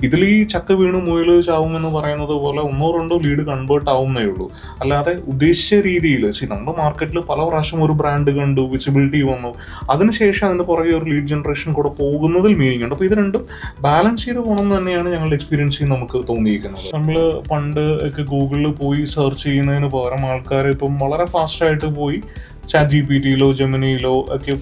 ഇതിൽ ഈ ചക്ക വീണ് മുയൽ ചാവുമെന്ന് പറയുന്നത് പോലെ ഒന്നോ രണ്ടോ ലീഡ് കൺവേർട്ട് ആവുന്നേ ഉള്ളൂ. അല്ലാതെ ഉദ്ദേശിച്ച രീതിയിൽ നമ്മുടെ മാർക്കറ്റിൽ പല പ്രാവശ്യം ഒരു ബ്രാൻഡ് കണ്ടു, വിസിബിലിറ്റി വന്നു, അതിനുശേഷം അതിന്റെ പുറകെ ഒരു ലീഡ് ജനറേഷൻ കൂടെ പോകുന്നതിൽ മീനിങ് ഉണ്ട്. അപ്പോൾ ഇത് രണ്ടും ബാലൻസ് ചെയ്ത് പോകണം തന്നെയാണ് ഞങ്ങളുടെ എക്സ്പീരിയൻസിൽ നമുക്ക് തോന്നിയിരിക്കുന്നത്. നമ്മൾ പണ്ട് ഒക്കെ ഗൂഗിളിൽ പോയി സെർച്ച് ചെയ്യുന്നതിന് പകരം ആൾക്കാർ ഇപ്പം വളരെ ഫാസ്റ്റായിട്ട് പോയി ചാറ്റ് ജിപിടിയിലോ ജെമിനിയിലോ ഒക്കെ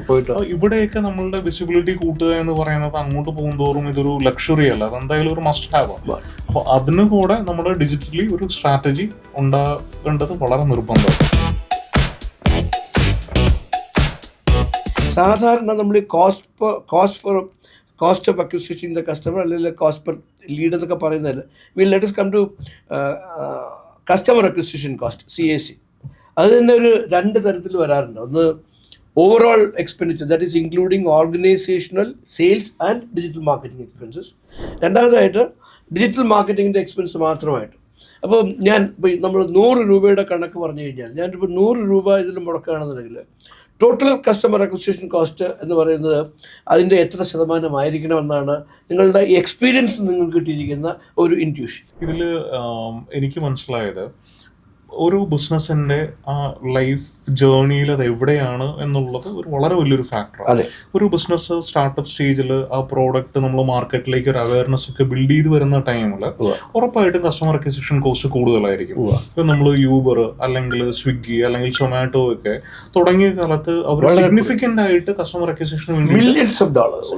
പോയിട്ട് ഇവിടെയൊക്കെ നമ്മളുടെ വിസിബിലിറ്റി കൂട്ടുക എന്ന് പറയുന്നത് അങ്ങോട്ട് പോകുന്തോറും ഇതൊരു ലക്ഷറി അല്ല, അതെന്തായാലും ഒരു മസ്റ്റ് ഹാവ് ആണ്. അപ്പോൾ അതിന് കൂടെ നമ്മുടെ ഡിജിറ്റലി ഒരു സ്ട്രാറ്റജി ഉണ്ടാകേണ്ടത് വളരെ നിർബന്ധമാണ്. സാധാരണ നമ്മൾ ഈ cost of acquisition the customer അല്ലെങ്കിൽ കോസ്റ്റ് പെർ ലീഡ് എന്നൊക്കെ പറയുന്നതിൽ let us come to customer acquisition cost CAC. അത് തന്നെ ഒരു രണ്ട് തരത്തിൽ വരാറുണ്ട്. ഒന്ന് overall expenditure, that is including organisational sales and digital marketing expenses. രണ്ടാമതായിട്ട് ഡിജിറ്റൽ മാർക്കറ്റിങ്ങിൻ്റെ എക്സ്പെൻസ് മാത്രമായിട്ട്. അപ്പോൾ നമ്മൾ 100 രൂപയുടെ കണക്ക് പറഞ്ഞു കഴിഞ്ഞാൽ ഞാനിപ്പോൾ 100 രൂപ ഇതിൽ മുടക്കുകയാണെന്നുണ്ടെങ്കിൽ ടോട്ടൽ കസ്റ്റമർ അക്വിസിഷൻ കോസ്റ്റ് എന്ന് പറയുന്നത് അതിൻ്റെ എത്ര ശതമാനമായിരിക്കണമെന്നാണ് നിങ്ങളുടെ എക്സ്പീരിയൻസ് നിങ്ങൾക്ക് കിട്ടിയിരിക്കുന്ന ഒരു ഇൻറ്റ്യൂഷൻ. ഇതിൽ എനിക്ക് മനസ്സിലായത് ഒരു ബിസിനസ്സിന്റെ ആ ലൈഫ് ജേർണിയിൽ അത് എവിടെയാണ് എന്നുള്ളത് ഒരു വളരെ വലിയൊരു ഫാക്ടറാണ്. ഒരു ബിസിനസ് സ്റ്റാർട്ടപ്പ് സ്റ്റേജിൽ ആ പ്രോഡക്റ്റ് നമ്മൾ മാർക്കറ്റിലേക്ക് ഒരു അവയർനെസ് ഒക്കെ ബിൽഡ് ചെയ്ത് വരുന്ന ടൈമിൽ ഉറപ്പായിട്ടും കസ്റ്റമർ അക്വിസിഷൻ കോസ്റ്റ് കൂടുതലായിരിക്കും. ഇപ്പം നമ്മൾ യൂബർ അല്ലെങ്കിൽ സ്വിഗ്ഗി അല്ലെങ്കിൽ സൊമാറ്റോ ഒക്കെ തുടങ്ങിയ കാലത്ത് അവർ സിഗ്നിഫിക്കന്റ് ആയിട്ട് കസ്റ്റമർ അക്വിസിഷന് വേണ്ടി മില്യൺസ് ഓഫ്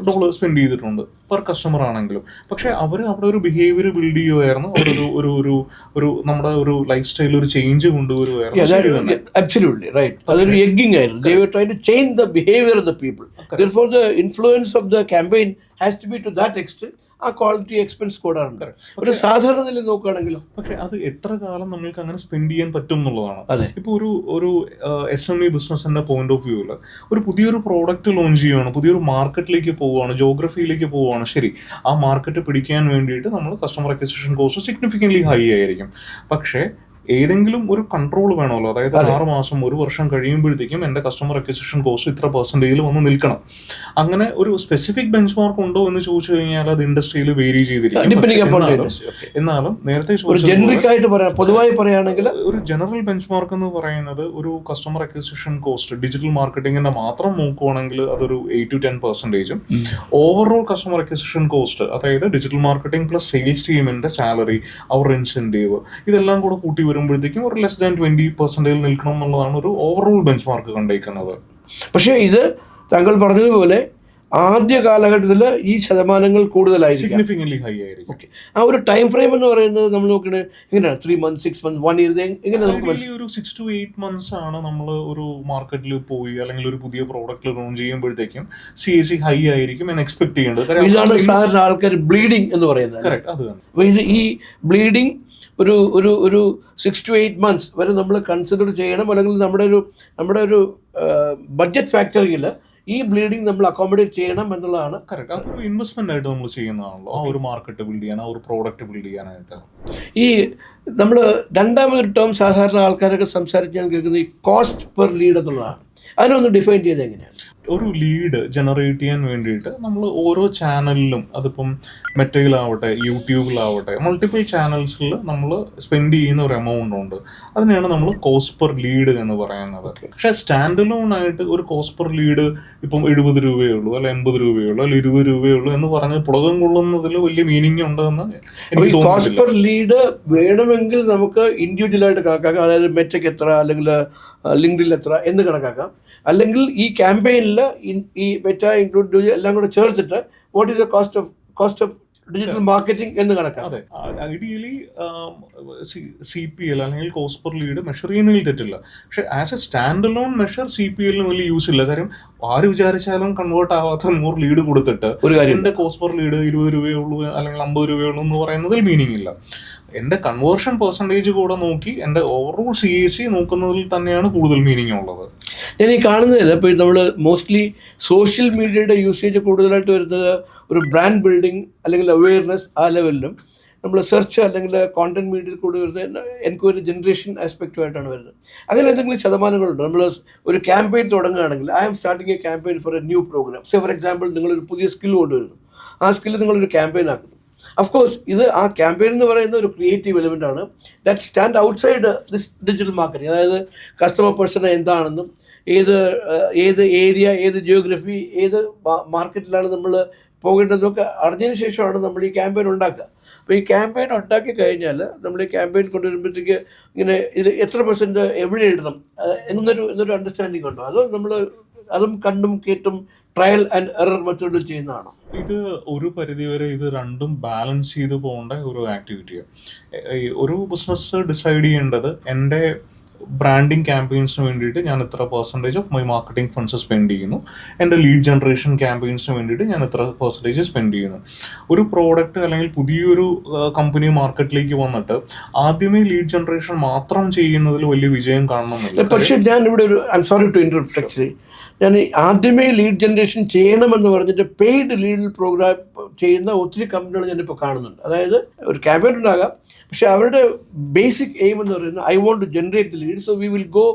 ഡോളർ സ്പെൻഡ് ചെയ്തിട്ടുണ്ട് പെർ കസ്റ്റമർ ആണെങ്കിലും. പക്ഷെ അവർ അവിടെ ഒരു ബിഹേവിയർ ബിൽഡ് ചെയ്യുമായിരുന്നു, ഒരു നമ്മുടെ ഒരു ലൈഫ് സ്റ്റൈലിൽ ഒരു ചേഞ്ച് കൊണ്ടുവരുമായിരുന്നു. Absolutely right. അതൊരു എഗ്ഗിംഗ് ആയിരുന്നു. They were trying to change the behavior of the people. Therefore the influence of the campaign has to be to that extent. ആ ക്വാളിറ്റി എക്സ്പെൻസ് കൂടാറുണ്ട്. ഒരു സാധാരണ നില നോക്കുകയാണെങ്കിലും പക്ഷെ അത് എത്ര കാലം നമ്മൾക്ക് അങ്ങനെ സ്പെൻഡ് ചെയ്യാൻ പറ്റും എന്നുള്ളതാണ്. ഇപ്പോൾ ഒരു SME ബിസിനസിന്റെ പോയിന്റ് ഓഫ് വ്യൂവിൽ ഒരു പുതിയൊരു പ്രോഡക്റ്റ് ലോഞ്ച് ചെയ്യുകയാണ്, പുതിയൊരു മാർക്കറ്റിലേക്ക് പോവുകയാണ്, ജോഗ്രഫിയിലേക്ക് പോവുകയാണ്. ശരി, ആ മാർക്കറ്റ് പിടിക്കാൻ വേണ്ടിയിട്ട് നമ്മൾ customer acquisition cost significantly high ആയിരിക്കും. പക്ഷേ ഏതെങ്കിലും ഒരു കൺട്രോൾ വേണമല്ലോ. അതായത് 6 മാസം 1 വർഷം കഴിയുമ്പോഴത്തേക്കും എൻ്റെ കസ്റ്റമർ അക്വിസിഷൻ കോസ്റ്റ് ഇത്ര പെർസെൻറ്റേജിൽ വന്ന് നിൽക്കണം. അങ്ങനെ ഒരു സ്പെസിഫിക് ബെഞ്ച് മാർക്ക് ഉണ്ടോ എന്ന് ചോദിച്ചു കഴിഞ്ഞാൽ അത് ഇൻഡസ്ട്രിയിൽ വേരി ചെയ്തിരിക്കും. എന്നാലും നേരത്തെ പൊതുവായി പറയുകയാണെങ്കിൽ ഒരു ജനറൽ ബെഞ്ച് മാർക്ക് എന്ന് പറയുന്നത് ഒരു കസ്റ്റമർ അക്വിസിഷൻ കോസ്റ്റ് ഡിജിറ്റൽ മാർക്കറ്റിങ്ങിന്റെ മാത്രം നോക്കുവാണെങ്കിൽ അതൊരു 8 to 10%. Overall customer acquisition cost, അതായത് ഡിജിറ്റൽ മാർക്കറ്റിംഗ് പ്ലസ് സെയിൽസ് ടീമിന്റെ സാലറി, അവർ ഇൻസെന്റീവ്, ഇതെല്ലാം കൂടെ കൂട്ടി വരുമ്പോഴത്തേക്കും ഒരു ലെസ് ദാൻ 20% നിൽക്കണം എന്നുള്ളതാണ് ഒരു ഓവറോൾ ബെഞ്ച് മാർക്ക് കണ്ടിരിക്കുന്നത്. പക്ഷേ ഇത് താങ്കൾ പറഞ്ഞതുപോലെ ആദ്യ കാലഘട്ടത്തിൽ ഈ ശതമാനങ്ങൾ കൂടുതലായിരിക്കും, സിഗ്നിഫിക്കൻ്റ്ലി ഹൈ ആയിരിക്കും. ഓക്കെ, ആ ഒരു ടൈം ഫ്രെയിം എന്ന് പറയുന്നത് നമ്മൾ നോക്കുന്നത് എങ്ങനെയാണ്? 3 months, 6 months, 1 year, എങ്ങനെ നമുക്ക് ഒരു 6 to 8 months ആണ് നമ്മൾ ഒരു മാർക്കറ്റിൽ പോയി അല്ലെങ്കിൽ ഒരു പുതിയ പ്രോഡക്റ്റ് ലോഞ്ച് ചെയ്യുമ്പോഴത്തേക്കും CAC ഹൈ ആയിരിക്കും എന്ന് എക്സ്പെക്ട് ചെയ്യേണ്ടത്. ഇതാണ് സാധാരണ ആൾക്കാർ ബ്ലീഡിങ് എന്ന് പറയുന്നത്. അപ്പോൾ ഇത് ഈ ബ്ലീഡിങ് ഒരു 6 to 8 months വരെ നമ്മൾ കൺസിഡർ ചെയ്യണം. അല്ലെങ്കിൽ നമ്മുടെ ഒരു ബഡ്ജറ്റ് ഫാക്ടറിയിൽ ഈ ബ്ലീഡിങ് നമ്മൾ അക്കോമഡേറ്റ് ചെയ്യണം എന്നുള്ളതാണ്. കറക്റ്റ്. അതൊരു ഇൻവെസ്റ്റ്മെന്റ് ആയിട്ട് നമ്മൾ ചെയ്യുന്നതാണല്ലോ, ആ ഒരു മാർക്കറ്റ് ബിൽഡ് ചെയ്യാൻ, ആ ഒരു പ്രോഡക്റ്റ് ബിൽഡ് ചെയ്യാനായിട്ട്. ഈ നമ്മൾ രണ്ടാമതൊരു ടേം സാധാരണ ആൾക്കാരൊക്കെ സംസാരിച്ച് ഞാൻ കേൾക്കുന്നത് ഈ കോസ്റ്റ് പെർ ലീഡ് എന്നുള്ളതാണ്. അതിനൊന്ന് ഡിഫൈൻ ചെയ്ത് എങ്ങനെയാണ്? ഒരു ലീഡ് ജനറേറ്റ് ചെയ്യാൻ വേണ്ടിയിട്ട് നമ്മൾ ഓരോ ചാനലിലും, അതിപ്പം മെറ്റയിലാവട്ടെ യൂട്യൂബിലാവട്ടെ മൾട്ടിപ്പിൾ ചാനൽസിൽ നമ്മൾ സ്പെൻഡ് ചെയ്യുന്ന ഒരു എമൗണ്ട് ഉണ്ട്. അതിനെയാണ് നമ്മൾ കോസ്റ്റ് പെർ ലീഡ് എന്ന് പറയുന്നത്. പക്ഷേ സ്റ്റാൻഡ് അലോൺ ആയിട്ട് ഒരു കോസ്റ്റ് പെർ ലീഡ് ഇപ്പം 70 രൂപയേ ഉള്ളൂ, അല്ല 80 രൂപയേ ഉള്ളൂ, അല്ല 20 രൂപയേ ഉള്ളൂ എന്ന് പറഞ്ഞ് പുളകം കൊള്ളുന്നതിൽ വലിയ മീനിങ് ഉണ്ടെന്ന് എനിക്ക് തോന്നുന്നു. കോസ്റ്റ് പെർ ലീഡ് വേണമെങ്കിൽ നമുക്ക് ഇൻഡിവിജ്വലായിട്ട് കണക്കാക്കാം. അതായത് മെറ്റയ്ക്ക് എത്ര അല്ലെങ്കിൽ ലിങ്ക്ഡിൽ എത്ര എന്ന് കണക്കാക്കാം. അല്ലെങ്കിൽ ഈ ക്യാമ്പയിനിൽ ഈ മെറ്റ ഇൻക്ലൂഡ് എല്ലാം കൂടെ ചേർത്തിട്ട് what is the cost of digital marketing എന്ന് കണക്കാക്കാം. അതെ, ഐഡിയലി CPL അല്ലെങ്കിൽ കോസ്റ്റ് പെർ ലീഡ് മെഷർ ചെയ്യുന്നതിൽ തെറ്റില്ല. പക്ഷെ as A stand alone measure CPL വലിയ യൂസ് ഇല്ല. കാര്യം ആര് വിചാരിച്ചാലും കൺവേർട്ട് ആവാത്ത 100 ലീഡ് കൊടുത്തിട്ട് എൻ്റെ കോസ്റ്റ് പെർ ലീഡ് 20 രൂപയേ ഉള്ളൂ അല്ലെങ്കിൽ 50 രൂപയേ ഉള്ളൂ എന്ന് പറയുന്നതിൽ മീനിങ് ഇല്ല. എൻ്റെ കൺവേർഷൻ പെർസെൻറ്റേജ് കൂടെ നോക്കി എൻ്റെ ഓവറോൾ CAC നോക്കുന്നതിൽ തന്നെയാണ് കൂടുതൽ മീനിങ് ഉള്ളത്. ഞാൻ ഈ കാണുന്നതിൽ ഇപ്പോൾ നമ്മൾ മോസ്റ്റ്ലി സോഷ്യൽ മീഡിയയുടെ യൂസേജ് കൂടുതലായിട്ട് വരുന്നത് ഒരു ബ്രാൻഡ് ബിൽഡിംഗ് അല്ലെങ്കിൽ അവെയർനെസ് ആ ലെവലിലും, നമ്മൾ സെർച്ച് അല്ലെങ്കിൽ കോണ്ടന്റ് മീഡിയയിൽ കൂടി വരുന്ന എൻക്വയറി ജനറേഷൻ ആസ്പെക്റ്റുമായിട്ടാണ് വരുന്നത്. അങ്ങനെ എന്തെങ്കിലും ശതമാനങ്ങളുണ്ട്? നമ്മൾ ഒരു ക്യാമ്പയിൻ തുടങ്ങുകയാണെങ്കിൽ I am starting a campaign for a new programme. Say for example നിങ്ങളൊരു പുതിയ സ്കിൽ കൊണ്ടുവരുന്നു, ആ സ്കില്ല് നിങ്ങളൊരു ക്യാമ്പയിൻ ആക്കുന്നു. ഓഫ് കോഴ്സ് ഇത് ആ ക്യാമ്പയിൻ എന്ന് പറയുന്ന ഒരു ക്രിയേറ്റീവ് എലിമെൻ്റ് ആണ് that stand outside this digital marketing. അതായത് കസ്റ്റമർ പേഴ്സണ എന്താണെന്നും ഏത് ഏരിയ, ഏത് ജിയോഗ്രഫി, ഏത് മാർക്കറ്റിലാണ് നമ്മൾ പോകേണ്ടതെന്നൊക്കെ അറിഞ്ഞതിന് ശേഷമാണ് നമ്മൾ ഈ ക്യാമ്പയിൻ ഉണ്ടാക്കുക. അപ്പോൾ ഈ ക്യാമ്പയിൻ ഉണ്ടാക്കി കഴിഞ്ഞാൽ നമ്മൾ ഈ ക്യാമ്പയിൻ കൊണ്ടുവരുമ്പോഴത്തേക്ക് ഇങ്ങനെ ഇത് എത്ര % എവിടെ ഇടണം എന്നൊരു അണ്ടർസ്റ്റാൻഡിങ് ഉണ്ടോ, അതോ നമ്മൾ അതും കണ്ടും കേട്ടും ട്രയൽ ആൻഡ് എറർ മെത്തേഡിൽ ചെയ്യുന്നതാണോ? ഇത് ഒരു പരിധിവരെ ഇത് രണ്ടും ബാലൻസ് ചെയ്ത് പോകേണ്ട ഒരു ആക്ടിവിറ്റിയാണ്. ഒരു ബിസിനസ് ഡിസൈഡ് ചെയ്യേണ്ടത് എൻ്റെ ബ്രാൻഡിങ് ക്യാമ്പയിൻസിന് വേണ്ടിയിട്ട് ഞാൻ ഇത്ര % of my marketing funds spend ചെയ്യുന്നു, എൻ്റെ ലീഡ് ജനറേഷൻ ക്യാമ്പയിൻസിന് വേണ്ടിയിട്ട് ഞാൻ ഇത്ര % സ്പെൻഡ് ചെയ്യുന്നു. ഒരു പ്രോഡക്റ്റ് അല്ലെങ്കിൽ പുതിയൊരു കമ്പനി മാർക്കറ്റിലേക്ക് വന്നിട്ട് ആദ്യമേ ലീഡ് ജനറേഷൻ മാത്രം ചെയ്യുന്നതിൽ വലിയ വിജയം കാണണമെന്നില്ല. പക്ഷേ ഞാൻ ഇവിടെ ഒരു I'm sorry to interrupt, actually ഞാൻ ആദ്യമേ ലീഡ് ജനറേഷൻ ചെയ്യണമെന്ന് പറഞ്ഞിട്ട് പെയ്ഡ് ലീഡ് പ്രോഗ്രാം ചെയ്യുന്ന ഒത്തിരി കമ്പനികൾ ഞാനിപ്പോൾ കാണുന്നുണ്ട്. അതായത് ഒരു ക്യാമ്പയിൻ ഉണ്ടാകാം, പക്ഷെ അവരുടെ ബേസിക് എയിം എന്ന് പറയുന്നത് I want to generate the lead, so we will go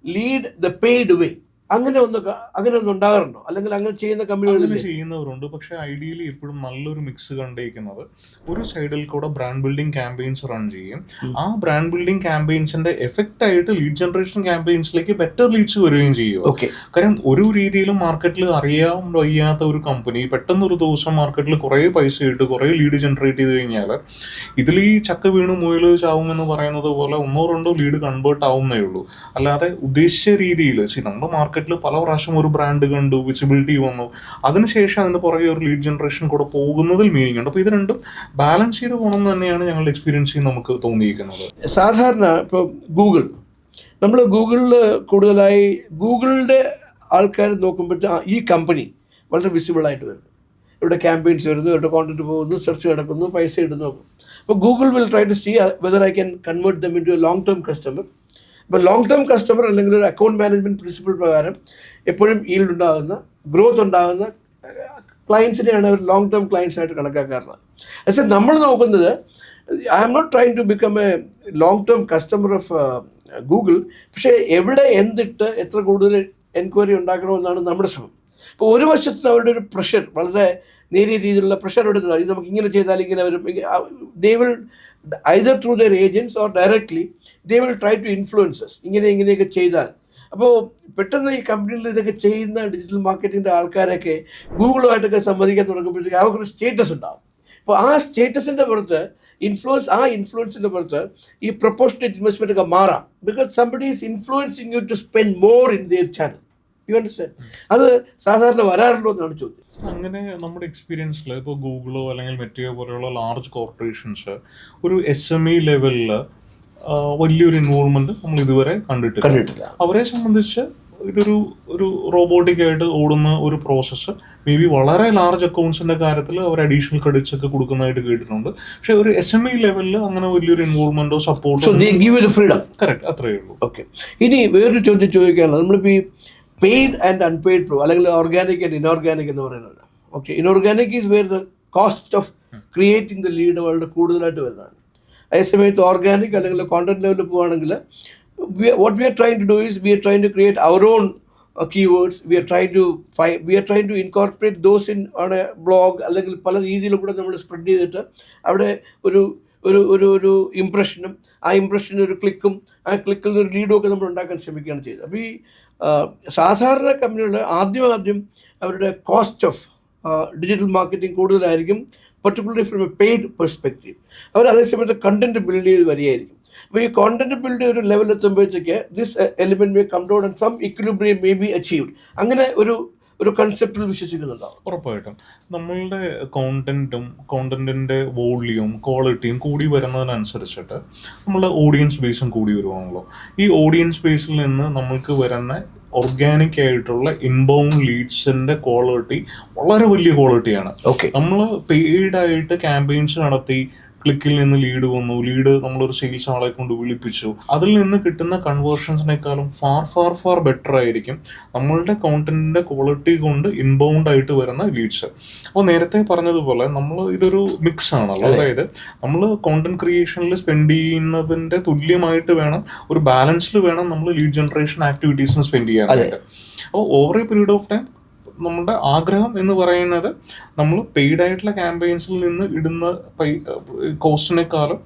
lead the paid way. അങ്ങനെ ഒന്നും ഉണ്ടാകാറുണ്ടോ? അല്ലെങ്കിൽ അങ്ങനെ ചെയ്യുന്ന കമ്പനികളിൽ ചെയ്യുന്നവരുണ്ട്. പക്ഷെ ഐഡിയലി എപ്പോഴും നല്ലൊരു മിക്സ് കണ്ടിരിക്കുന്നത് ഒരു സൈഡിൽ കൂടെ ബ്രാൻഡ് ബിൽഡിംഗ് ക്യാമ്പയിൻസ് റൺ ചെയ്യും. ആ ബ്രാൻഡ് ബിൽഡിംഗ് ക്യാമ്പയിൻസിന്റെ എഫക്റ്റ് ആയിട്ട് ലീഡ് ജനറേഷൻ ക്യാമ്പയിൻസിലേക്ക് ബെറ്റർ ലീഡ്സ് വരികയും ചെയ്യും. കാരണം ഒരു രീതിയിലും മാർക്കറ്റിൽ അറിയാൻ വയ്യാത്ത ഒരു കമ്പനി പെട്ടെന്ന് ഒരു ദിവസം മാർക്കറ്റിൽ കുറേ പൈസ ഇട്ട് കുറേ ലീഡ് ജനറേറ്റ് ചെയ്ത് കഴിഞ്ഞാൽ ഇതിൽ ഈ ചക്ക വീണ് മുയല് ചാവുമെന്ന് പറയുന്നത് പോലെ 1-2 ലീഡ് കൺവേർട്ട് ആവുന്നേ ഉള്ളൂ. അല്ലാതെ ഉദ്ദേശിച്ച രീതിയിൽ നമ്മുടെ മാർക്കറ്റിൽ പല പ്രാവശ്യം ഒരു ബ്രാൻഡ് കണ്ടു, വിസിബിലിറ്റി വന്നു, അതിനുശേഷം അതിന്റെ പുറകെ ഒരു ലീഡ് ജനറേഷൻ കൂടെ പോകുന്നതിൽ മീനിങ് ഉണ്ട്. അപ്പോൾ ഇത് രണ്ടും ബാലൻസ് ചെയ്ത് പോകണം എന്ന് തന്നെയാണ് ഞങ്ങളുടെ എക്സ്പീരിയൻസിൽ നമുക്ക് തോന്നിയിരിക്കുന്നത്. സാധാരണ ഇപ്പോൾ നമ്മൾ ഗൂഗിളിൽ കൂടുതലായി ഗൂഗിളിൻ്റെ ആൾക്കാർ നോക്കുമ്പോഴത്തെ ഈ കമ്പനി വളരെ വിസിബിളായിട്ട് വരുന്നു, ഇവിടെ ക്യാമ്പയിൻസ് വരുന്നു, ഇവിടെ കോണ്ടന്റ് പോകുന്നു, സെർച്ച് നടക്കുന്നു, പൈസ ഇടുന്നു നോക്കും. അപ്പോൾ Google will try to see whether I can convert them into a long term customer. ഇപ്പോൾ ലോങ് ടേം കസ്റ്റമർ അല്ലെങ്കിൽ ഒരു അക്കൗണ്ട് മാനേജ്മെൻറ്റ് പ്രിൻസിപ്പിൾ പ്രകാരം എപ്പോഴും ഈൽഡ് ഉണ്ടാകുന്ന, ഗ്രോത്ത് ഉണ്ടാകുന്ന ക്ലയൻസിനെയാണ് അവർ ലോങ് ടേം ക്ലയൻസ് ആയിട്ട് കണക്കാക്കാറുള്ളത്. പക്ഷേ നമ്മൾ നോക്കുന്നത് I am not trying to become a long term customer of Google, പക്ഷേ എവിടെ എന്തിട്ട് എത്ര കൂടുതൽ എൻക്വയറി ഉണ്ടാക്കണമെന്നാണ് നമ്മുടെ ശ്രമം. ഇപ്പോൾ ഒരു വശത്ത് അവരുടെ ഒരു പ്രഷർ, വളരെ നേരിയ രീതിയിലുള്ള പ്രഷർ എടുക്കുന്നത്, ഇത് നമുക്ക് ഇങ്ങനെ ചെയ്താൽ ഇങ്ങനെ വരും, they will either through their agents or directly they will try to influence us, ഇങ്ങനെയൊക്കെ ചെയ്താൽ. അപ്പോൾ പെട്ടെന്ന് ഈ കമ്പനിയിൽ ഇതൊക്കെ ചെയ്യുന്ന ഡിജിറ്റൽ മാർക്കറ്റിങ്ങിൻ്റെ ആൾക്കാരൊക്കെ ഗൂഗിളുമായിട്ടൊക്കെ സംവദിക്കാൻ തുടങ്ങുമ്പോഴത്തേക്ക് അവർക്കൊരു സ്റ്റേറ്റസ് ഉണ്ടാകും. അപ്പോൾ ആ സ്റ്റേറ്റസിൻ്റെ പുറത്ത് ഇൻഫ്ലുവൻസിൻ്റെ പുറത്ത് ഈ പ്രൊപ്പോർഷണേറ്റ് ഇൻവെസ്റ്റ്മെൻ്റ് ഒക്കെ മാറാം. Because somebody is influencing you to spend more in their channel. You understand? അത് സാധാരണ വരാറുണ്ടോ എന്നാണ് ചോദ്യം. അങ്ങനെ നമ്മുടെ എക്സ്പീരിയൻസിൽ ഇപ്പോൾ ഗൂഗിളോ അല്ലെങ്കിൽ മെറ്റയോ പോലെയുള്ള ലാർജ് കോർപ്പറേഷൻസ് ഒരു SME ലെവലിൽ വലിയൊരു ഇൻവോൾവ്മെന്റ് നമ്മൾ ഇതുവരെ കണ്ടിട്ടില്ല. അവരെ സംബന്ധിച്ച് ഇതൊരു റോബോട്ടിക് ആയിട്ട് ഓടുന്ന ഒരു പ്രോസസ്സ്. മേ ബി വളരെ ലാർജ് അക്കൗണ്ട്സിന്റെ കാര്യത്തിൽ അവർ അഡീഷണൽ ക്രെഡിറ്റ്സ് ഒക്കെ കൊടുക്കുന്നതായിട്ട് കേട്ടിട്ടുണ്ട്. പക്ഷെ ഒരു SME ലെവലിൽ അങ്ങനെ വലിയൊരു ഇൻവോൾവ്മെന്റോ സപ്പോർട്ടോ കറക്റ്റ് അത്രയേ ഉള്ളൂ. ഓക്കെ, ഇനി വേറൊരു ചോദ്യം ചോദിക്കാനുള്ളത്, നമ്മളിപ്പോൾ ഈ പെയ്ഡ് ആൻഡ് അൺപെയ്ഡ് പ്രോ അല്ലെങ്കിൽ ഓർഗാനിക് ആൻഡ് ഇനോർഗാനിക് എന്ന് പറയുന്നത്. Okay, inorganic is where the cost of creating the lead വളരെ കൂടുതലായിട്ട് വരുന്നതാണ്. അതേസമയത്ത് ഓർഗാനിക് അല്ലെങ്കിൽ കോണ്ടന്റ് ലെവലിൽ പോവുകയാണെങ്കിൽ what we are trying to do is we are trying to create our own keywords. We are trying to incorporate those in on a blog അല്ലെങ്കിൽ പല രീതിയിലും കൂടെ നമ്മൾ സ്പ്രെഡ് ചെയ്തിട്ട് അവിടെ ഒരു ഇംപ്രഷനും ആ ഇംപ്രഷന് ഒരു ക്ലിക്കും ആ ക്ലിക്കിൽ നിന്ന് ഒരു ലീഡും ഒക്കെ നമ്മൾ ഉണ്ടാക്കാൻ ശ്രമിക്കുകയാണ് ചെയ്തത്. അപ്പോൾ ഈ സാധാരണ കമ്പനികൾ ആദ്യം അവരുടെ കോസ്റ്റ് ഓഫ് ഡിജിറ്റൽ മാർക്കറ്റിംഗ് കൂടുതലായിരിക്കും, particularly from a paid perspective. അവർ അതേസമയത്ത് കണ്ടന്റ് ബിൽഡ് ചെയ്ത് വരികയായിരിക്കും. അപ്പോൾ ഈ കോണ്ടന്റ് ബിൽഡ് ഒരു ലെവൽ എത്തുമ്പോഴത്തേക്ക് this element may come down and some equilibrium may be achieved. അങ്ങനെ ഒരു കൺസെപ്റ്റിൽ വിശ്വസിക്കുന്നുണ്ടാവും. ഉറപ്പായിട്ടും നമ്മളുടെ കോണ്ടന്റിന്റെ വോളിയം ക്വാളിറ്റിയും കൂടി വരുന്നതിനനുസരിച്ചിട്ട് നമ്മളുടെ ഓഡിയൻസ് ബേസും കൂടി വരുവാണല്ലോ. ഈ ഓഡിയൻസ് ബേസിൽ നിന്ന് നമ്മൾക്ക് വരുന്ന ഓർഗാനിക് ആയിട്ടുള്ള ഇൻബൗണ്ട് ലീഡ്സിന്റെ ക്വാളിറ്റി വളരെ വലിയ ക്വാളിറ്റിയാണ്. നമ്മൾ പെയ്ഡ് ആയിട്ട് ക്യാമ്പയിൻസ് നടത്തി ക്ലിക്കിൽ നിന്ന് ലീഡ് വന്നു, ലീഡ് നമ്മളൊരു സെയിൽസ് ആളെ കൊണ്ട് വിളിപ്പിച്ചു, അതിൽ നിന്ന് കിട്ടുന്ന കൺവേർഷൻസിനേക്കാളും ഫാർ ബെറ്റർ ആയിരിക്കും നമ്മളുടെ കോണ്ടന്റിന്റെ ക്വാളിറ്റി കൊണ്ട് ഇൻബൗണ്ട് ആയിട്ട് വരുന്ന ലീഡ്സ്. അപ്പോൾ നേരത്തെ പറഞ്ഞതുപോലെ നമ്മൾ ഇതൊരു മിക്സ് ആണല്ലോ, അതായത് നമ്മൾ കോണ്ടന്റ് ക്രിയേഷനിൽ സ്പെൻഡ് ചെയ്യുന്നതിന്റെ തുല്യമായിട്ട് വേണം, ഒരു ബാലൻസിൽ വേണം നമ്മൾ ലീഡ് ജനറേഷൻ ആക്ടിവിറ്റീസിന് സ്പെൻഡ് ചെയ്യാനായിട്ട്. അപ്പോൾ over A period of time നമ്മുടെ ആഗ്രഹം എന്ന് പറയുന്നത് നമ്മൾ പെയ്ഡ് ആയിട്ടുള്ള ക്യാമ്പയിൻസിൽ നിന്ന് ഇടുന്ന കോസ്റ്റിനേക്കാളും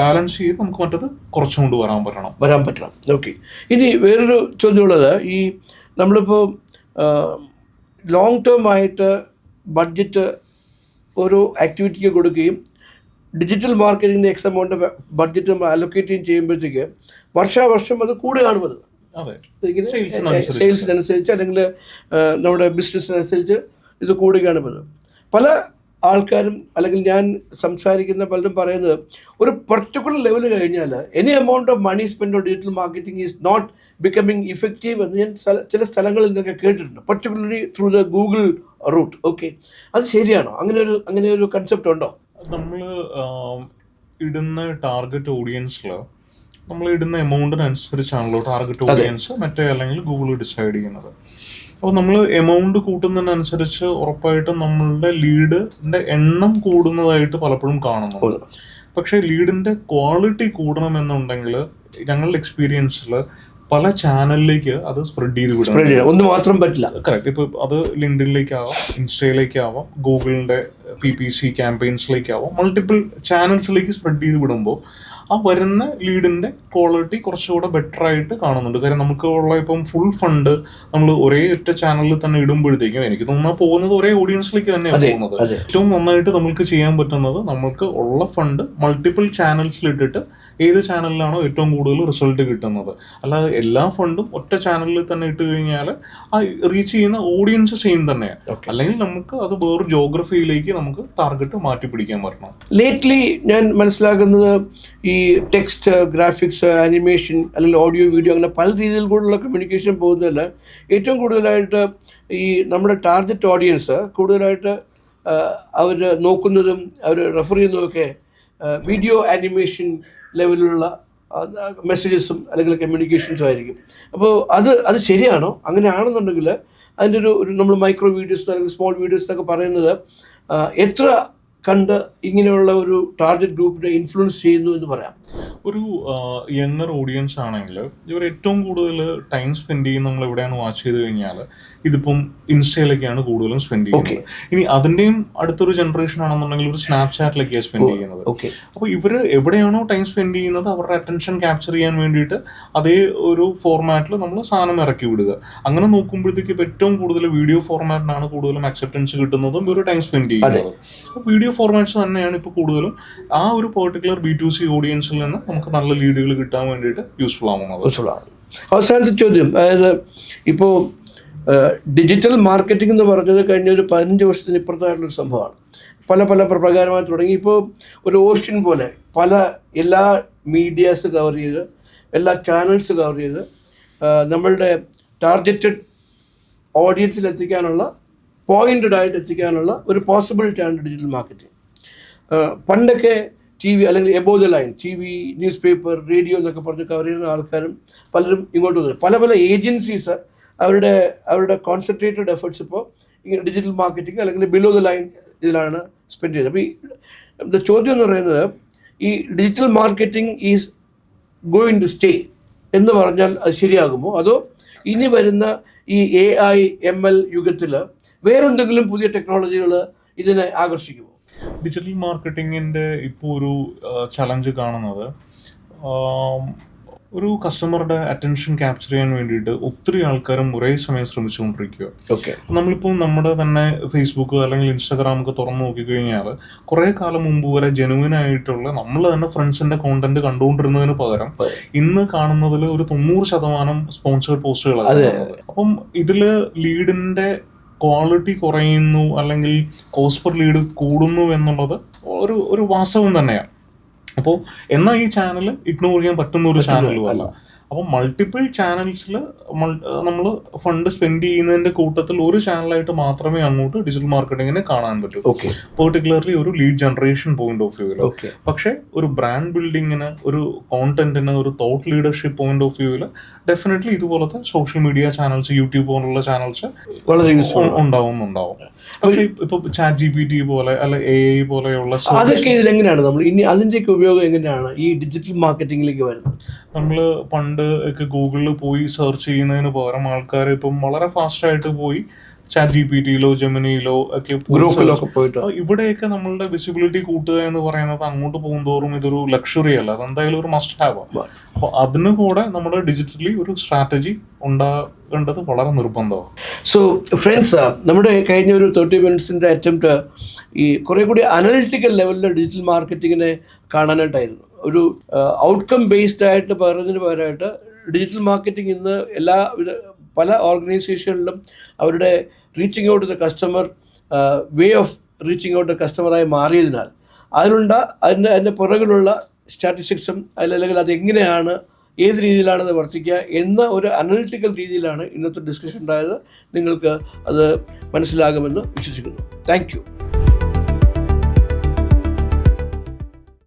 ബാലൻസ് ചെയ്ത് നമുക്ക് മറ്റത് കുറച്ചുകൊണ്ട് വരാൻ പറ്റണം. ഓക്കെ. ഇനി വേറൊരു ചോദ്യമുള്ളത്, ഈ നമ്മളിപ്പോൾ ലോങ് ടേം ആയിട്ട് ബഡ്ജറ്റ് ഓരോ ആക്ടിവിറ്റിക്ക് കൊടുക്കുകയും ഡിജിറ്റൽ മാർക്കറ്റിങ്ങിൻ്റെ എക്സ് എമൗണ്ട് ബഡ്ജറ്റ് നമ്മൾ അലൊക്കേറ്റ് ചെയ്യുമ്പോഴത്തേക്ക് വർഷാവർഷം അത് കൂടുകയാണ് വരുന്നത്. സെയിൽസിനനുസരിച്ച് അല്ലെങ്കിൽ നമ്മുടെ ബിസിനസ്സിനനുസരിച്ച് ഇത് കൂടുകയാണ് വരുന്നത്. പല ആൾക്കാരും അല്ലെങ്കിൽ ഞാൻ സംസാരിക്കുന്ന പലരും പറയുന്നത് ഒരു പർട്ടിക്കുലർ ലെവൽ കഴിഞ്ഞാൽ any amount of money spend on digital marketing is not becoming effective എന്ന് ഞാൻ ചില സ്ഥലങ്ങളിൽ നിന്നൊക്കെ കേട്ടിട്ടുണ്ട്, particularly through the Google route. Okay, അത് ശരിയാണോ? അങ്ങനെ ഒരു കൺസെപ്റ്റ് ഉണ്ടോ? നമ്മൾ ഇടുന്ന ടാർഗറ്റ് ഓഡിയൻസിൽ നമ്മൾ ഇടുന്ന എമൗണ്ടിനനുസരിച്ചാണല്ലോ ടാർഗറ്റ് ഓഡിയൻസ് മറ്റേ അല്ലെങ്കിൽ ഗൂഗിൾ ഡിസൈഡ് ചെയ്യുന്നത്. അപ്പോൾ നമ്മൾ എമൗണ്ട് കൂട്ടുന്നതിനനുസരിച്ച് ഉറപ്പായിട്ടും നമ്മളുടെ ലീഡിന്റെ എണ്ണം കൂടുന്നതായിട്ട് പലപ്പോഴും കാണുന്നുണ്ട്. പക്ഷേ ലീഡിന്റെ ക്വാളിറ്റി കൂടണമെന്നുണ്ടെങ്കിൽ ഞങ്ങളുടെ എക്സ്പീരിയൻസിൽ പല ചാനലിലേക്ക് അത് സ്പ്രെഡ് ചെയ്ത് വിടാം. ഒന്ന് മാത്രം പറ്റില്ല. കറക്റ്റ്. ഇപ്പോൾ അത് ലിങ്ക്ഡിനിലേക്കാവാം, ഇൻസ്റ്റയിലേക്കാവാം, ഗൂഗിളിന്റെ PPC ക്യാമ്പയിൻസിലേക്കാവാം, മൾട്ടിപ്പിൾ ചാനൽസിലേക്ക് സ്പ്രെഡ് ചെയ്ത് വിടുമ്പോൾ ആ വരുന്ന ലീഡിന്റെ ക്വാളിറ്റി കുറച്ചുകൂടെ ബെറ്റർ ആയിട്ട് കാണുന്നുണ്ട്. കാര്യം നമുക്ക് ഉള്ള ഇപ്പം ഫുൾ ഫണ്ട് നമ്മൾ ഒരേ ഒറ്റ ചാനലിൽ തന്നെ ഇടുമ്പോഴത്തേക്കും എനിക്ക് തോന്നുന്നത് പോകുന്നത് ഒരേ ഓഡിയൻസിലേക്ക് തന്നെയാണ് പോകുന്നത്. ഏറ്റവും നന്നായിട്ട് നമുക്ക് ചെയ്യാൻ പറ്റുന്നത് നമുക്ക് ഉള്ള ഫണ്ട് മൾട്ടിപ്പിൾ ചാനൽസിൽ ഇട്ടിട്ട് ഏത് ചാനലിലാണോ ഏറ്റവും കൂടുതൽ റിസൾട്ട് കിട്ടുന്നത്. അല്ലാതെ എല്ലാ ഫണ്ടും ഒറ്റ ചാനലിൽ തന്നെ ഇട്ട് കഴിഞ്ഞാൽ ആ റീച്ച് ചെയ്യുന്ന ഓഡിയൻസ് സെയിം തന്നെയാണ്. അല്ലെങ്കിൽ നമുക്ക് അത് വേറൊരു ജോഗ്രഫിയിലേക്ക് നമുക്ക് ടാർഗറ്റ് മാറ്റി പിടിക്കാൻ പറ്റണം. ലേറ്റ്ലി ഞാൻ മനസ്സിലാക്കുന്നത് ഈ ടെക്സ്റ്റ്, ഗ്രാഫിക്സ്, ആനിമേഷൻ അല്ലെങ്കിൽ ഓഡിയോ, വീഡിയോ അങ്ങനെ പല രീതിയിൽ കൂടെയുള്ള കമ്മ്യൂണിക്കേഷൻ പോകുന്നതല്ല, ഏറ്റവും കൂടുതലായിട്ട് ഈ നമ്മുടെ ടാർഗറ്റ് ഓഡിയൻസ് കൂടുതലായിട്ട് അവർ നോക്കുന്നതും അവർ റെഫർ ചെയ്യുന്നതൊക്കെ വീഡിയോ ആനിമേഷൻ ലെവലിലുള്ള മെസ്സേജസും അല്ലെങ്കിൽ കമ്മ്യൂണിക്കേഷൻസും ആയിരിക്കും. അപ്പോൾ അത് ശരിയാണോ? അങ്ങനെയാണെന്നുണ്ടെങ്കിൽ അതിൻ്റെ ഒരു നമ്മൾ മൈക്രോ വീഡിയോസ് അല്ലെങ്കിൽ സ്മോൾ വീഡിയോസ് എന്നൊക്കെ പറയുന്നത് എത്ര കണ്ട് ഇങ്ങനെയുള്ള ഒരു ടാർഗറ്റ് ഗ്രൂപ്പിനെ ഇൻഫ്ലുവൻസ് ചെയ്യുന്നു എന്ന് പറയാം? ഒരു യങ്ങർ ഓഡിയൻസ് ആണെങ്കിൽ ഇവർ ഏറ്റവും കൂടുതൽ ടൈം സ്പെൻഡ് ചെയ്യുന്നത് നമ്മൾ എവിടെയാണ് വാച്ച് ചെയ്ത് കഴിഞ്ഞാൽ ഇതിപ്പം ഇൻസ്റ്റയിലൊക്കെയാണ് കൂടുതലും സ്പെൻഡ് ചെയ്യുന്നത്. ഇനി അതിൻ്റെയും അടുത്തൊരു ജനറേഷൻ ആണെന്നുണ്ടെങ്കിൽ ഒരു സ്നാപ്ചാറ്റിലൊക്കെയാണ് സ്പെൻഡ് ചെയ്യുന്നത്. അപ്പോൾ ഇവർ എവിടെയാണോ ടൈം സ്പെൻഡ് ചെയ്യുന്നത് അവരുടെ അറ്റൻഷൻ ക്യാപ്ചർ ചെയ്യാൻ വേണ്ടിയിട്ട് അതേ ഒരു ഫോർമാറ്റിൽ നമ്മൾ സാധനം ഇറക്കി വിടുക. അങ്ങനെ നോക്കുമ്പോഴത്തേക്ക് ഏറ്റവും കൂടുതൽ വീഡിയോ ഫോർമാറ്റിനാണ് കൂടുതലും അക്സെപ്റ്റൻസ് കിട്ടുന്നതും ഇവർ ടൈം സ്പെൻഡ് ചെയ്യുന്നത്. അപ്പോൾ വീഡിയോ ഫോർമാറ്റ്സ് തന്നെയാണ് ഇപ്പോൾ കൂടുതലും ആ ഒരു പെർട്ടിക്കുലർ B2C ഓഡിയൻസിൽ നിന്ന് നമുക്ക് നല്ല ലീഡുകൾ കിട്ടാൻ വേണ്ടിയിട്ട് യൂസ്ഫുൾ ആവുന്നത്. അവസാനത്തെ ചോദ്യം, അതായത് ഇപ്പോൾ ഡിജിറ്റൽ മാർക്കറ്റിംഗ് എന്ന് പറഞ്ഞത് കഴിഞ്ഞ ഒരു 15 വർഷത്തിന് ഇപ്പുറത്തായിട്ടുള്ളൊരു സംഭവമാണ്. പല പ്രകാരമായി തുടങ്ങി ഇപ്പോൾ ഒരു ഓഷ്യൻ പോലെ എല്ലാ മീഡിയാസ് കവർ ചെയ്ത്, എല്ലാ ചാനൽസ് കവർ ചെയ്ത് നമ്മളുടെ ടാർഗറ്റഡ് ഓഡിയൻസിൽ എത്തിക്കാനുള്ള, പോയിന്റഡ് ആയിട്ട് എത്തിക്കാനുള്ള ഒരു പോസിബിലിറ്റിയാണ് ഡിജിറ്റൽ മാർക്കറ്റിംഗ്. പണ്ടൊക്കെ TV അല്ലെങ്കിൽ above the line, TV, news paper, radio എന്നൊക്കെ പറഞ്ഞ് കവർ ചെയ്യുന്ന ആൾക്കാരും പലരും ഇങ്ങോട്ട് വന്നു. പല ഏജൻസീസ് അവരുടെ കോൺസെൻട്രേറ്റഡ് എഫേർട്സ് ഇപ്പോൾ ഇങ്ങനെ ഡിജിറ്റൽ മാർക്കറ്റിംഗ് അല്ലെങ്കിൽ ബിലോ ദ ലൈൻ ഇതിലാണ് സ്പെൻഡ് ചെയ്തത്. അപ്പോൾ ഈ ചോദ്യം എന്ന് പറയുന്നത്, ഈ digital marketing is going to stay എന്ന് പറഞ്ഞാൽ അത് ശരിയാകുമോ? അതോ ഇനി വരുന്ന ഈ AI ML യുഗത്തിൽ വേറെന്തെങ്കിലും പുതിയ ടെക്നോളജികൾ ഇതിനെ ആകർഷിക്കുമോ? ഡിജിറ്റൽ മാർക്കറ്റിങ്ങിൻ്റെ ഇപ്പോൾ ഒരു ചലഞ്ച് കാണുന്നത് ഒരു കസ്റ്റമറുടെ അറ്റൻഷൻ ക്യാപ്ചർ ചെയ്യാൻ വേണ്ടിയിട്ട് ഒത്തിരി ആൾക്കാരും ഒരേ സമയം ശ്രമിച്ചുകൊണ്ടിരിക്കുക. നമ്മളിപ്പോൾ നമ്മുടെ തന്നെ ഫേസ്ബുക്ക് അല്ലെങ്കിൽ ഇൻസ്റ്റാഗ്രാം ഒക്കെ തുറന്നു നോക്കിക്കഴിഞ്ഞാൽ കുറേ കാലം മുമ്പ് വരെ ജെനുവിൻ ആയിട്ടുള്ള നമ്മൾ തന്നെ ഫ്രണ്ട്സിന്റെ കോണ്ടന്റ് കണ്ടുകൊണ്ടിരുന്നതിന് പകരം ഇന്ന് കാണുന്നതിൽ ഒരു 90% സ്പോൺസേഡ് പോസ്റ്റുകളാണ്. അപ്പം ഇതില് ലീഡിന്റെ ക്വാളിറ്റി കുറയുന്നു അല്ലെങ്കിൽ കോസ്റ്റ് പെർ ലീഡ് കൂടുന്നു എന്നുള്ളത് ഒരു വാസ്തവം തന്നെയാണ്. അപ്പോൾ എന്നാൽ ഈ ചാനൽ ഇഗ്നോർ ചെയ്യാൻ പറ്റുന്ന ഒരു ചാനലും അല്ല. അപ്പോൾ മൾട്ടിപ്പിൾ ചാനൽസിൽ നമ്മൾ ഫണ്ട് സ്പെൻഡ് ചെയ്യുന്നതിന്റെ കൂട്ടത്തിൽ ഒരു ചാനലായിട്ട് മാത്രമേ അങ്ങോട്ട് ഡിജിറ്റൽ മാർക്കറ്റിങ്ങിനെ കാണാൻ പറ്റൂ, പെർട്ടിക്കുലർലി ഒരു ലീഡ് ജനറേഷൻ പോയിന്റ് ഓഫ് വ്യൂവിൽ. പക്ഷെ ഒരു ബ്രാൻഡ് ബിൽഡിങ്ങിന്, ഒരു കോണ്ടന്റിന്, ഒരു തോട്ട് ലീഡർഷിപ്പ് പോയിന്റ് ഓഫ് വ്യൂവിൽ ഡെഫിനറ്റ്ലി ഇതുപോലത്തെ സോഷ്യൽ മീഡിയ ചാനൽസ്, യൂട്യൂബ് പോലുള്ള ചാനൽസ് വളരെ ഉണ്ടാവും. പക്ഷേ ഇപ്പൊ ChatGPT പോലെ അല്ല AI പോലെയുള്ള അതൊക്കെ ഇതിലെങ്ങനെയാണ് നമ്മൾ ഇനി അതിന്റെയൊക്കെ ഉപയോഗം എങ്ങനെയാണ് ഈ ഡിജിറ്റൽ മാർക്കറ്റിംഗിലേക്ക് വരുന്നത്? നമ്മൾ പണ്ട് ഒക്കെ ഗൂഗിളിൽ പോയി സെർച്ച് ചെയ്യുന്നതിന് പകരം ആൾക്കാർ ഇപ്പം വളരെ ഫാസ്റ്റായിട്ട് പോയി ചാറ്റ് GPT-യിലോ ജെമിനിയിലോ ഒക്കെ ഗ്രൂപ്പിലൊക്കെ പോയിട്ട് ഇവിടെയൊക്കെ നമ്മളുടെ വിസിബിലിറ്റി കൂട്ടുക എന്ന് പറയുന്നത് അങ്ങോട്ട് പോകുന്തോറും ഇതൊരു ലക്ഷറി അല്ല, അതെന്തായാലും ഒരു മസ്റ്റ് ഹാവ് ആണ്. അപ്പോൾ അതിന് കൂടെ നമ്മുടെ ഡിജിറ്റലി ഒരു സ്ട്രാറ്റജി ഉണ്ടാകേണ്ടത് വളരെ നിർബന്ധമാണ്. സോ ഫ്രണ്ട്സ്, നമ്മുടെ കഴിഞ്ഞ ഒരു 30 മിനിറ്റ്സിൻ്റെ അറ്റംപ്റ്റ് ഈ കുറേ കൂടി അനലിറ്റിക്കൽ ലെവലിൽ ഡിജിറ്റൽ മാർക്കറ്റിങ്ങിനെ കാണാനായിട്ടായിരുന്നു. ഒരു ഔട്ട്കം ബേസ്ഡ് ആയിട്ട് പറയുന്നതിന് പകരമായിട്ട് ഡിജിറ്റൽ മാർക്കറ്റിംഗ് ഇന്ന് പല ഓർഗനൈസേഷനിലും അവരുടെ reaching out the customer way of reaching out the കസ്റ്റമറായി മാറിയതിനാൽ അതിൻ്റെ പുറകിലുള്ള സ്റ്റാറ്റിസ്റ്റിക്സും അല്ലെങ്കിൽ അതെങ്ങനെയാണ് ഏത് രീതിയിലാണ് അത് വർത്തിക്കുക എന്ന ഒരു അനലിറ്റിക്കൽ രീതിയിലാണ് ഇന്നത്തെ ഡിസ്കഷൻ ഉണ്ടായത്. നിങ്ങൾക്ക് അത് മനസ്സിലാകുമെന്ന് വിശ്വസിക്കുന്നു. Thank you.